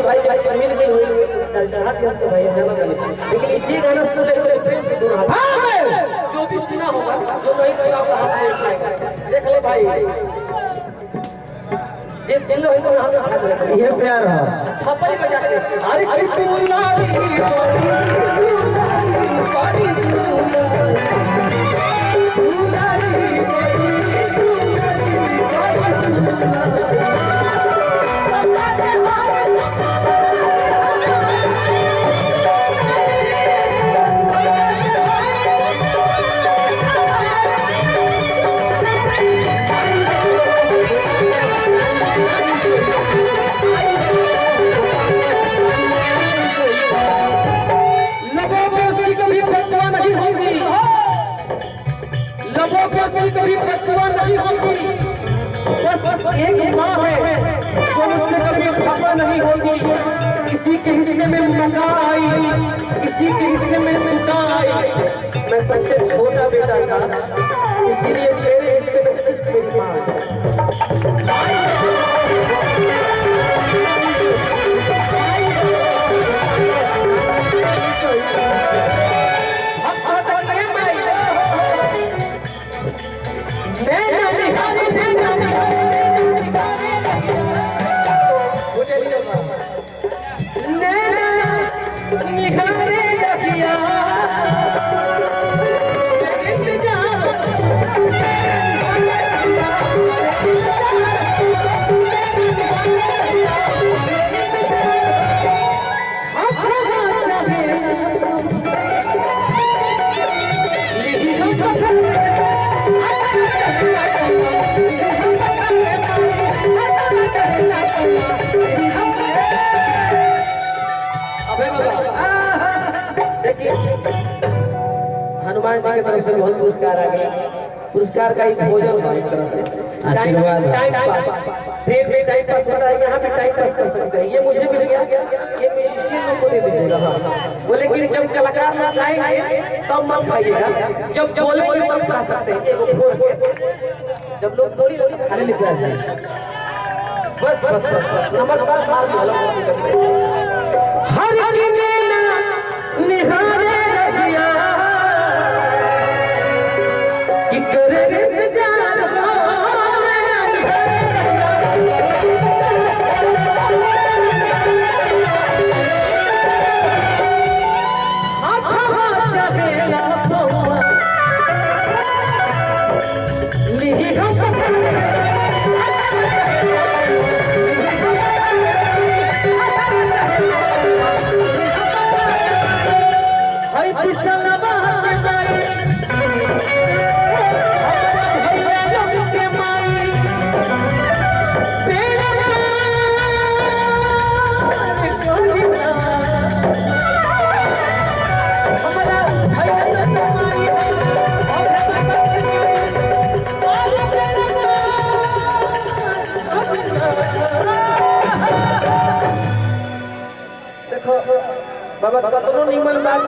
भाई के मिल हुई कुछ कल चाहत हम से भाई गाना गाने, लेकिन ये गाना सुन ले तो प्रेम से दूर हाथ। जो भी सुना होगा, जो नहीं सुना होगा हाथ नहीं उठाएगा। देख ले भाई, जे सुन लो तो हाथ उठा दे, ये प्यार है। थप्पड़ी बजाते अरे कि तू नारी कभी बदुआ नहीं होगी, बस एक माँ है जो मुझसे कभी खफा नहीं होगी। किसी के हिस्से में मका आई, किसी के हिस्से में टुका आई। मैं सबसे छोटा बेटा था, इसलिए मेरे हिस्से में सिर्फ मेरी माँ। हनुमान जी की तरफ से बहुत पुरस्कार आ गया। पुरस्कार का एक भोजन था, एक तरह से आशीर्वाद, टाइम पास। ट्रेन में टाइम पास होता है, यहाँ पे टाइम पास कर सकते हैं। ये मुझे मिल गया, ये म्यूजिशियन लोग को दे दीजिएगा। हाँ बोले कि जब कलाकार लोग खाएंगे तब मत खाइएगा, जब बोलेंगे तब खा सकते हैं। एगो फोड़ के जब लोग बोली लोग खाने लिख रहे हैं, बस बस बस बस नमक मार दिया। हर किने ना निहारे रखिया कि करे इंतजार हो बाबा कतनो निमन बात